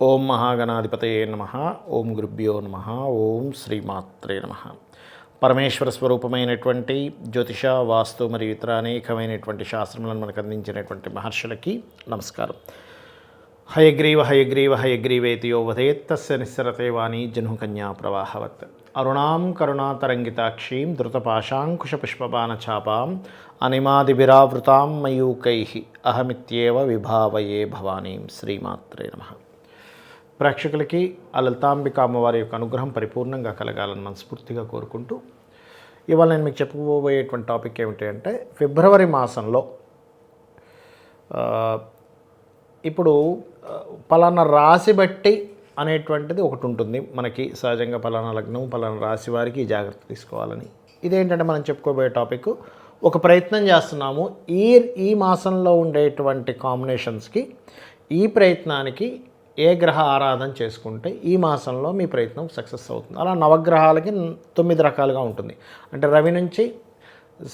ఓం మహాగణాధిపతయే నమః. ఓం గురుభ్యో నమః. ఓం శ్రీమాత్రే నమః. పరమేశ్వర స్వరూపమైనటువంటి జ్యోతిష, వాస్తు మరియు ఇతర అనేకమైనటువంటి శాస్త్రములను మనకు అందించినటువంటి మహర్షులకి నమస్కారం. హయగ్రీవ హయగ్రీవ హయగ్రీవేతి యో వదేత్ తస్య నిస్సరతే వాణి జహ్నుకన్యా ప్రవాహవత్. అరుణాం కరుణాతరంగితాక్షీం ధృతపాశాంకుశపుష్పబాణచాపాం అనిమాదిభిరావృతాం మయూకైః అహమిత్యేవ విభావయే భవానీం. శ్రీమాత్రే నమః. ప్రేక్షకులకి ఆ లలితాంబిక అమ్మవారి యొక్క అనుగ్రహం పరిపూర్ణంగా కలగాలని మనస్ఫూర్తిగా కోరుకుంటూ, ఇవాళ నేను మీకు చెప్పుకోబోయేటువంటి టాపిక్ ఏమిటి అంటే, ఫిబ్రవరి మాసంలో ఇప్పుడు పలానా రాశి బట్టి అనేటువంటిది ఒకటి ఉంటుంది మనకి. సహజంగా పలానా లగ్నం పలానా రాశి వారికి జాగ్రత్త తీసుకోవాలని. ఇదేంటంటే మనం చెప్పుకోబోయే టాపిక్, ఒక ప్రయత్నం చేస్తున్నాము ఈ మాసంలో ఉండేటువంటి కాంబినేషన్స్కి, ఈ ప్రయత్నానికి ఏ గ్రహ ఆరాధన చేసుకుంటే ఈ మాసంలో మీ ప్రయత్నం సక్సెస్ అవుతుంది. అలా నవగ్రహాలకి 9 రకాలుగా ఉంటుంది. అంటే రవి నుంచి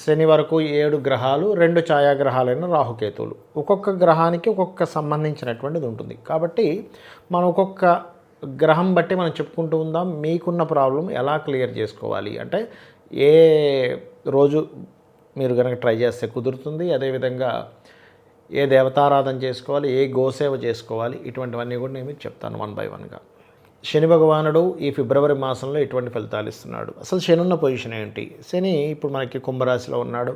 శని వరకు 7 గ్రహాలు, 2 ఛాయాగ్రహాలైన రాహుకేతువులు. ఒక్కొక్క గ్రహానికి ఒక్కొక్క సంబంధించినటువంటిది ఉంటుంది. కాబట్టి మనం ఒక్కొక్క గ్రహం బట్టి మనం చెప్పుకుంటూ ఉందాం. మీకున్న ప్రాబ్లం ఎలా క్లియర్ చేసుకోవాలి అంటే, ఏ రోజు మీరు కనుక ట్రై చేస్తే కుదురుతుంది, అదేవిధంగా ఏ దేవతారాధన చేసుకోవాలి, ఏ గోసేవ చేసుకోవాలి, ఇటువంటివన్నీ కూడా నేను మీకు చెప్తాను వన్ బై వన్గా. శని భగవానుడు ఈ ఫిబ్రవరి మాసంలో ఎటువంటి ఫలితాలు ఇస్తున్నాడు, అసలు శని ఉన్న పొజిషన్ ఏంటి? శని ఇప్పుడు మనకి కుంభరాశిలో ఉన్నాడు.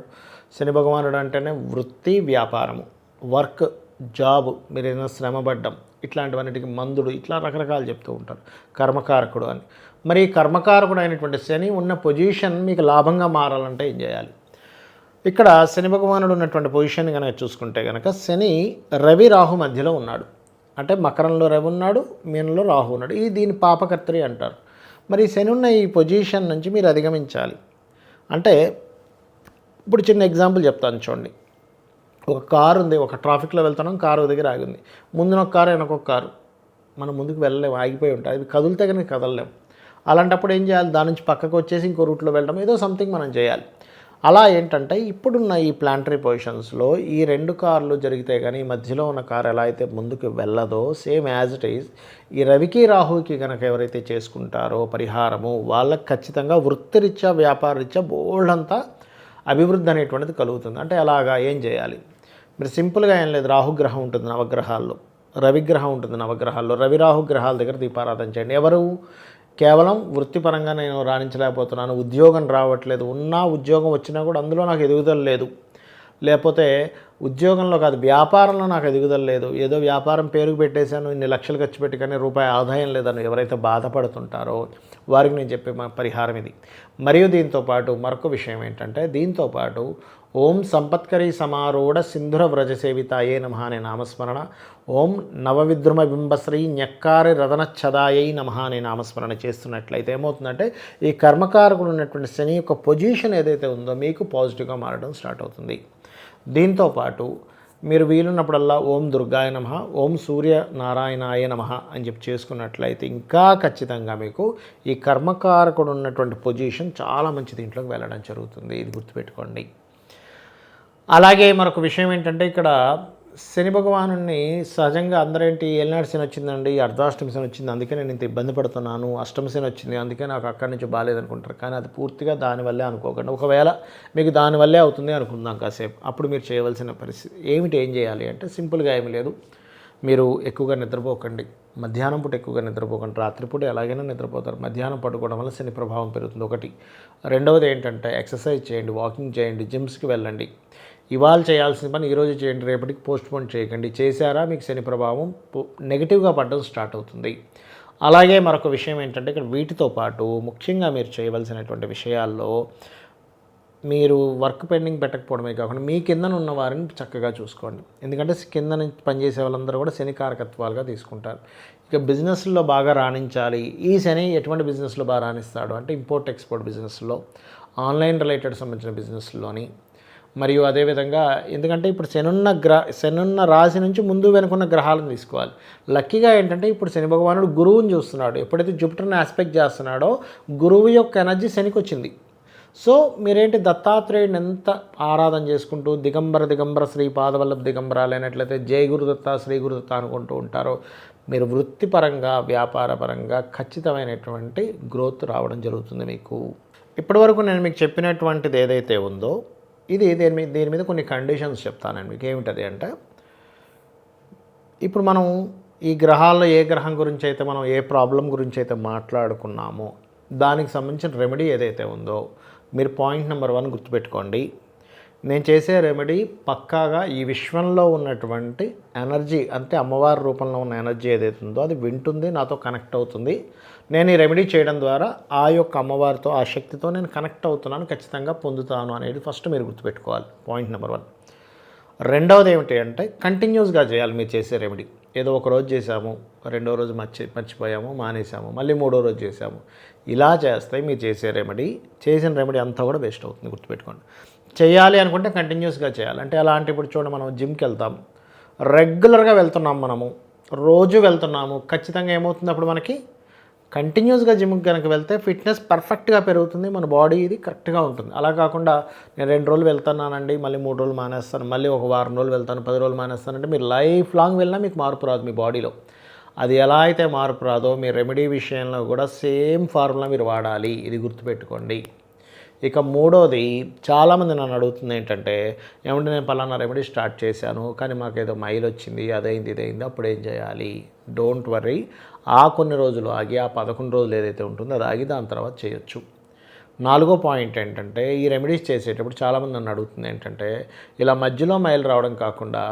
శని భగవానుడు అంటేనే వృత్తి, వ్యాపారము, వర్క్, జాబ్, మీరు ఏదైనా శ్రమపడ్డం, ఇట్లాంటివన్నిటికి మందుడు, ఇట్లా రకరకాలు చెప్తూ ఉంటారు. కర్మకారకుడు అని. మరి కర్మకారకుడు అయినటువంటి శని ఉన్న పొజిషన్ మీకు లాభంగా మారాలంటే ఏం చేయాలి? ఇక్కడ శని భగవానుడు ఉన్నటువంటి పొజిషన్ కనుక చూసుకుంటే కనుక, శని రవి రాహు మధ్యలో ఉన్నాడు. అంటే మకరంలో రవి ఉన్నాడు, మీనంలో రాహు ఉన్నాడు. ఇది దీని పాపకర్తరి అంటారు. మరి శని ఉన్న ఈ పొజిషన్ నుంచి మీరు అధిగమించాలి అంటే, ఇప్పుడు చిన్న ఎగ్జాంపుల్ చెప్తాను చూడండి. ఒక కారు ఉంది, ఒక ట్రాఫిక్లో వెళ్తున్నాం, కారు దగ్గర ఆగింది. ముందున ఒక కారు, వెనక ఒక కారు. మనం ముందుకు వెళ్ళలేము, ఆగిపోయి ఉంటాయి. అవి కదిలితే కనుక కదలలేము. అలాంటప్పుడు ఏం చేయాలి? దాని నుంచి పక్కకు వచ్చేసి ఇంకో రూట్లో వెళ్ళడం, ఏదో సంథింగ్ మనం చేయాలి. అలా ఏంటంటే, ఇప్పుడున్న ఈ ప్లానటరీ పొజిషన్స్లో ఈ 2 కార్లు జరిగితే కానీ మధ్యలో ఉన్న కారు ఎలా అయితే ముందుకు వెళ్ళదో, సేమ్ యాజ్ ఇట్ ఈజ్ ఈ రవికి రాహుకి కనుక ఎవరైతే చేసుకుంటారో పరిహారము, వాళ్ళకి ఖచ్చితంగా వృత్తిరీత్యా, వ్యాపారరీత్యా బోల్డంతా అభివృద్ధి అనేటువంటిది కలుగుతుంది. అంటే అలాగా ఏం చేయాలి? మీరు సింపుల్గా ఏం లేదు, రాహుగ్రహం ఉంటుంది నవగ్రహాల్లో, రవిగ్రహం ఉంటుంది నవగ్రహాల్లో. రవి రాహు గ్రహాల దగ్గర దీపారాధన చేయండి. ఎవరు కేవలం వృత్తిపరంగా నేను రాణించలేకపోతున్నాను, ఉద్యోగం రావట్లేదు, ఉద్యోగం వచ్చినా కూడా అందులో నాకు ఎదుగుదల లేదు, లేకపోతే ఉద్యోగంలో కాదు వ్యాపారంలో నాకు ఎదుగుదల లేదు, ఏదో వ్యాపారం పేరుకు పెట్టేశాను, ఇన్ని లక్షలు ఖర్చు పెట్టి కానీ రూపాయి ఆదాయం లేదని ఎవరైతే బాధపడుతుంటారో వారికి నేను చెప్పే పరిహారం ఇది. మరియు దీంతోపాటు మరొక విషయం ఏంటంటే, దీంతోపాటు ఓం సంపత్కరీ సమారూఢ సింధుర వ్రజ సేవితాయే నమః అనే నామస్మరణ, ఓం నవవిద్రుమ బింబశ్రీ న్యక్కారి రదనచ్చదాయై నమః అనే నామస్మరణ చేస్తున్నట్లయితే ఏమవుతుందంటే, ఈ కర్మకారకుడు ఉన్నటువంటి శని యొక్క పొజిషన్ ఏదైతే ఉందో మీకు పాజిటివ్గా మారడం స్టార్ట్ అవుతుంది. దీంతోపాటు మీరు వీలున్నప్పుడల్లా ఓం దుర్గాయ నమః, ఓం సూర్యనారాయణాయ నమః అని చెప్పి చేసుకున్నట్లయితే ఇంకా ఖచ్చితంగా మీకు ఈ కర్మకారకుడు ఉన్నటువంటి పొజిషన్ చాలా మంచి దీంట్లోకి వెళ్ళడం జరుగుతుంది. ఇది గుర్తుపెట్టుకోండి. అలాగే మరొక విషయం ఏంటంటే, ఇక్కడ శని భగవాను సహజంగా అందరేంటి, ఏలినాడు శని వచ్చిందండి, అర్ధాష్టమి శని వచ్చింది, అందుకే నేను ఇంత ఇబ్బంది పడుతున్నాను, అష్టమ శని వచ్చింది అందుకే నాకు అక్కడి నుంచి బాగాలేదనుకుంటారు. కానీ అది పూర్తిగా దానివల్లే అనుకోకండి. ఒకవేళ మీకు దానివల్లే అవుతుంది అనుకుందాం కాసేపు, అప్పుడు మీరు చేయవలసిన పరిస్థితి ఏమిటి, ఏం చేయాలి అంటే, సింపుల్గా ఏమీ లేదు. మీరు ఎక్కువగా నిద్రపోకండి, మధ్యాహ్నం పూట ఎక్కువగా నిద్రపోకండి. రాత్రిపూట ఎలాగైనా నిద్రపోతారు, మధ్యాహ్నం పడుకోవడం వల్ల శని ప్రభావం పెరుగుతుంది ఒకటి. రెండవది ఏంటంటే, ఎక్సర్సైజ్ చేయండి, వాకింగ్ చేయండి, జిమ్స్కి వెళ్ళండి. ఇవాళ చేయాల్సిన పని ఈరోజు చేయండి, రేపటికి పోస్ట్పోన్ చేయకండి. చేశారా మీకు శని ప్రభావం నెగిటివ్గా పడడం స్టార్ట్ అవుతుంది. అలాగే మరొక విషయం ఏంటంటే, ఇక్కడ వీటితో పాటు ముఖ్యంగా మీరు చేయవలసినటువంటి విషయాల్లో, మీరు వర్క్ పెండింగ్ పెట్టకపోవడమే కాకుండా మీ కిందన ఉన్న వారిని చక్కగా చూసుకోండి. ఎందుకంటే కింద నుంచి పనిచేసే వాళ్ళందరూ కూడా శని కారకత్వాలుగా తీసుకుంటారు. ఇక బిజినెస్లో బాగా రాణించాలి, ఈ శని ఎటువంటి బిజినెస్లో బాగా రాణిస్తాడు అంటే, ఇంపోర్ట్ ఎక్స్పోర్ట్ బిజినెస్లో, ఆన్లైన్ రిలేటెడ్ సంబంధించిన బిజినెస్లోని, మరియు అదేవిధంగా ఎందుకంటే ఇప్పుడు శనున్న రాశి నుంచి ముందు వెనుకున్న గ్రహాలను తీసుకోవాలి. లక్కీగా ఏంటంటే, ఇప్పుడు శని భగవానుడు గురువుని చూస్తున్నాడు. ఎప్పుడైతే జూపిటర్ని ఆస్పెక్ట్ చేస్తున్నాడో గురువు యొక్క ఎనర్జీ శనికి వచ్చింది. సో మీరేంటి దత్తాత్రేయుని ఎంత ఆరాధన చేసుకుంటూ దిగంబర శ్రీ పాదవల్లభ దిగంబరాలు అయినట్లయితే జై గురుదత్త శ్రీ గురుదత్త అనుకుంటూ ఉంటారో మీరు వృత్తిపరంగా వ్యాపారపరంగా ఖచ్చితమైనటువంటి గ్రోత్ రావడం జరుగుతుంది మీకు. ఇప్పటివరకు నేను మీకు చెప్పినటువంటిది ఏదైతే ఉందో ఇది దీని మీద కొన్ని కండిషన్స్ చెప్తానండి మీకు. ఏమిటది అంటే, ఇప్పుడు మనం ఈ గ్రహాల్లో ఏ గ్రహం గురించి అయితే మనం ఏ ప్రాబ్లం గురించి అయితే మాట్లాడుకున్నామో దానికి సంబంధించిన రెమెడీ ఏదైతే ఉందో మీరు పాయింట్ నెంబర్ 1 గుర్తుపెట్టుకోండి. నేను చేసే రెమెడీ పక్కాగా ఈ విశ్వంలో ఉన్నటువంటి ఎనర్జీ, అంటే అమ్మవారి రూపంలో ఉన్న ఎనర్జీ ఏదైతే ఉందో అది వింటుంది, నాతో కనెక్ట్ అవుతుంది. నేను ఈ రెమెడీ చేయడం ద్వారా ఆ యొక్క అమ్మవారితో, ఆ శక్తితో నేను కనెక్ట్ అవుతున్నాను, ఖచ్చితంగా పొందుతాను అనేది ఫస్ట్ మీరు గుర్తుపెట్టుకోవాలి. Point number 1. రెండవది ఏమిటి అంటే, కంటిన్యూస్గా చేయాలి మీరు చేసే రెమెడీ. ఏదో ఒక రోజు చేసాము, రెండో రోజు మర్చిపోయాము, మానేసాము, మళ్ళీ మూడో రోజు చేసాము, ఇలా చేస్తే మీరు చేసిన రెమెడీ అంతా కూడా వేస్ట్ అవుతుంది. గుర్తుపెట్టుకోండి. చేయాలి అనుకుంటే కంటిన్యూస్గా చేయాలి. అంటే ఎలా అంటే, ఇప్పుడు చూడండి, మనం జిమ్కి వెళ్తాం, రెగ్యులర్గా వెళ్తున్నాం, మనము రోజు వెళ్తున్నాము, ఖచ్చితంగా ఏమవుతుంది అప్పుడు మనకి కంటిన్యూస్గా జిమ్కి కనుక వెళ్తే ఫిట్నెస్ పర్ఫెక్ట్గా పెరుగుతుంది, మన బాడీ ఇది కరెక్ట్గా ఉంటుంది. అలా కాకుండా నేను 2 రోజులు వెళ్తున్నానండి, మళ్ళీ 3 రోజులు మానేస్తాను, మళ్ళీ ఒక వారం రోజులు వెళ్తాను, 10 రోజులు మానేస్తానంటే మీరు లైఫ్ లాంగ్ వెళ్ళినా మీకు మార్పు రాదు మీ బాడీలో. అది ఎలా అయితే మార్పు రాదో మీ రెమెడీ విషయంలో కూడా సేమ్ ఫార్ములా మీరు వాడాలి. ఇది గుర్తుపెట్టుకోండి. ఇక మూడోది, చాలామంది నన్ను అడుగుతుంది ఏంటంటే, ఏమంటే నేను పలానా రెమెడీ స్టార్ట్ చేశాను కానీ మాకేదో మైల్ వచ్చింది, అదైంది ఇదైంది, అప్పుడు ఏం చేయాలి? డోంట్ వర్రీ, ఆ కొన్ని రోజులు ఆగి, ఆ 11 రోజులు ఏదైతే ఉంటుందో అది ఆగి దాని తర్వాత చేయొచ్చు. 4వ పాయింట్ ఏంటంటే, ఈ రెమెడీస్ చేసేటప్పుడు చాలామంది నన్ను అడుగుతుంది ఏంటంటే, ఇలా మధ్యలో మైలు రావడం కాకుండా,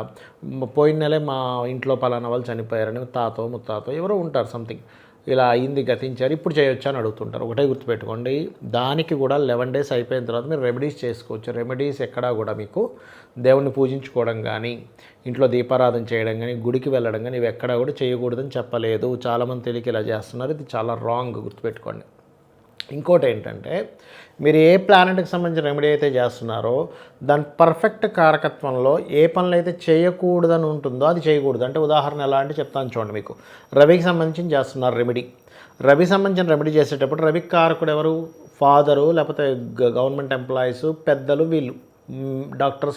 పోయిన నెలే మా ఇంట్లో పలానా వాళ్ళు చనిపోయారని తాతో ముత్తాతో ఎవరో ఉంటారు, సంథింగ్ ఇలా అయింది, గతించారు, ఇప్పుడు చేయొచ్చు అని అడుగుతుంటారు. ఒకటే గుర్తుపెట్టుకోండి, దానికి కూడా 11 డేస్ అయిపోయిన తర్వాత మీరు రెమెడీస్ చేసుకోవచ్చు. రెమెడీస్ ఎక్కడా కూడా మీకు దేవుణ్ణి పూజించుకోవడం కానీ, ఇంట్లో దీపారాధన చేయడం కానీ, గుడికి వెళ్ళడం కానీ ఇవి ఎక్కడా కూడా చేయకూడదని చెప్పలేదు. చాలామంది తెలియక ఇలా చేస్తున్నారు, ఇది చాలా రాంగ్, గుర్తుపెట్టుకోండి. ఇంకోటి ఏంటంటే, మీరు ఏ ప్లానెట్కి సంబంధించిన రెమెడీ అయితే చేస్తున్నారో దాని పర్ఫెక్ట్ కారకత్వంలో ఏ పనులు అయితే చేయకూడదని ఉంటుందో అది చేయకూడదు. అంటే ఉదాహరణ ఎలా అంటే చెప్తాను చూడండి మీకు. రవికి సంబంధించి చేస్తున్నారు రెమెడీ. రవికి సంబంధించిన రెమెడీ చేసేటప్పుడు రవికి కారకుడు ఎవరు? ఫాదరు, లేకపోతే గవర్నమెంట్ ఎంప్లాయీస్, పెద్దలు, డాక్టర్స్,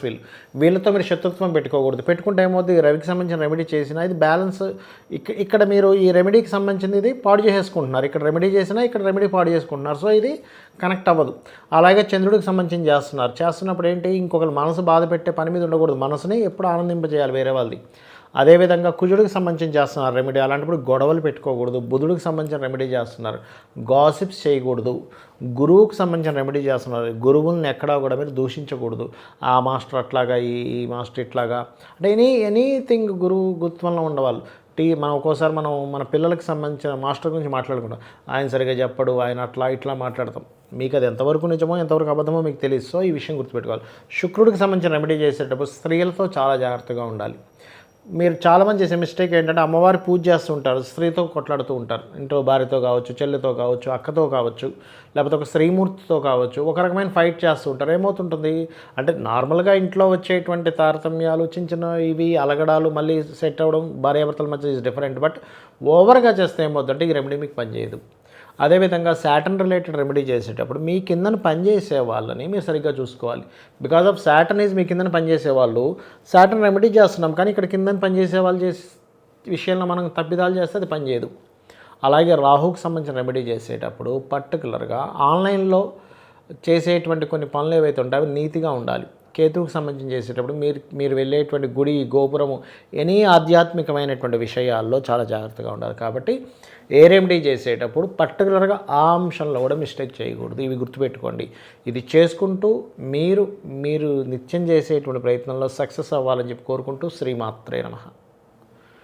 వీళ్ళతో మీరు శత్రుత్వం పెట్టుకోకూడదు. పెట్టుకుంటే ఏమవుతుంది, రవికి సంబంధించిన రెమెడీ చేసినా ఇది బ్యాలెన్స్, ఇక్కడ మీరు ఈ రెమెడీకి సంబంధించింది ఇది పాడు చేసేసుకుంటున్నారు, ఇక్కడ రెమెడీ చేసినా ఇక్కడ రెమెడీ పాడు చేసుకుంటున్నారు. సో ఇది కనెక్ట్ అవ్వదు. అలాగే చంద్రుడికి సంబంధించి చేస్తున్నప్పుడు ఏంటి, ఇంకొకరు మనసు బాధ పెట్టే పని మీద ఉండకూడదు, మనసుని ఎప్పుడు ఆనందింపజేయాలి వేరే వాళ్ళది. అదేవిధంగా కుజుడికి సంబంధించి చేస్తున్నారు రెమెడీ, అలాంటప్పుడు గొడవలు పెట్టుకోకూడదు. బుధుడికి సంబంధించిన రెమెడీ చేస్తున్నారు, గాసిప్స్ చేయకూడదు. గురువుకి సంబంధించిన రెమెడీ చేస్తున్నారు, గురువుల్ని ఎక్కడా కూడా మీరు దూషించకూడదు. ఆ మాస్టర్ అట్లాగా, ఈ మాస్టర్ ఇట్లాగా, అంటే ఎనీథింగ్ గురువు గుర్తువల్లో ఉండవాళ్ళు. మనం ఒక్కోసారి మన పిల్లలకి సంబంధించిన మాస్టర్ గురించి మాట్లాడుకుంటాం, ఆయన సరిగా చెప్పడు, ఆయన అట్లా ఇట్లా మాట్లాడతాం. మీకు అది ఎంతవరకు నిజమో ఎంతవరకు అబద్ధమో మీకు తెలియదు. సో ఈ విషయం గుర్తుపెట్టుకోవాలి. శుక్రుడికి సంబంధించిన రెమెడీ చేసేటప్పుడు స్త్రీలతో చాలా జాగ్రత్తగా ఉండాలి. మీరు చాలామంది చేసే మిస్టేక్ ఏంటంటే, అమ్మవారి పూజ చేస్తుంటారు, స్త్రీతో కొట్లాడుతూ ఉంటారు. ఇంట్లో భార్యతో కావచ్చు, చెల్లితో కావచ్చు, అక్కతో కావచ్చు, లేకపోతే ఒక స్త్రీమూర్తితో కావచ్చు, ఒక రకమైన ఫైట్ చేస్తూ ఉంటారు. ఏమవుతుంటుంది అంటే, నార్మల్గా ఇంట్లో వచ్చేటువంటి తారతమ్యాలు, చిన్న చిన్న ఇవి అలగడాలు మళ్ళీ సెట్ అవ్వడం భార్యాభర్తల మధ్య ఈజ్ డిఫరెంట్. బట్ ఓవర్గా చేస్తే ఏమవుతుందంటే ఈ రెమెడీ మీకు పనిచేయదు. అదేవిధంగా సాటర్న్ రిలేటెడ్ రెమెడీ చేసేటప్పుడు మీ కిందన పనిచేసే వాళ్ళని మీరు సరిగ్గా చూసుకోవాలి. బికాజ్ ఆఫ్ సాటర్న్ ఈజ్ మీ కిందన పనిచేసే వాళ్ళు, సాటర్న్ రెమెడీ చేస్తున్నాం కానీ ఇక్కడ కిందన పనిచేసే వాళ్ళు చేసే విషయంలో మనం తప్పిదాలు చేస్తే అది పనిచేయదు. అలాగే రాహుకి సంబంధించిన రెమెడీ చేసేటప్పుడు పర్టికులర్గా ఆన్లైన్లో చేసేటువంటి కొన్ని పనులు ఏవైతే ఉంటాయో అవి నీతిగా ఉండాలి. కేతువుకి సంబంధించి చేసేటప్పుడు మీరు వెళ్ళేటువంటి గుడి, గోపురము, ఎనీ ఆధ్యాత్మికమైనటువంటి విషయాల్లో చాలా జాగ్రత్తగా ఉండాలి. కాబట్టి ఏ రెమెడీ చేసేటప్పుడు పర్టికులర్గా ఆ అంశంలో కూడా మిస్టేక్ చేయకూడదు. ఇవి గుర్తుపెట్టుకోండి. ఇది చేసుకుంటూ మీరు నిత్యం చేసేటువంటి ప్రయత్నంలో సక్సెస్ అవ్వాలని చెప్పి కోరుకుంటూ శ్రీమాత్రే నమః.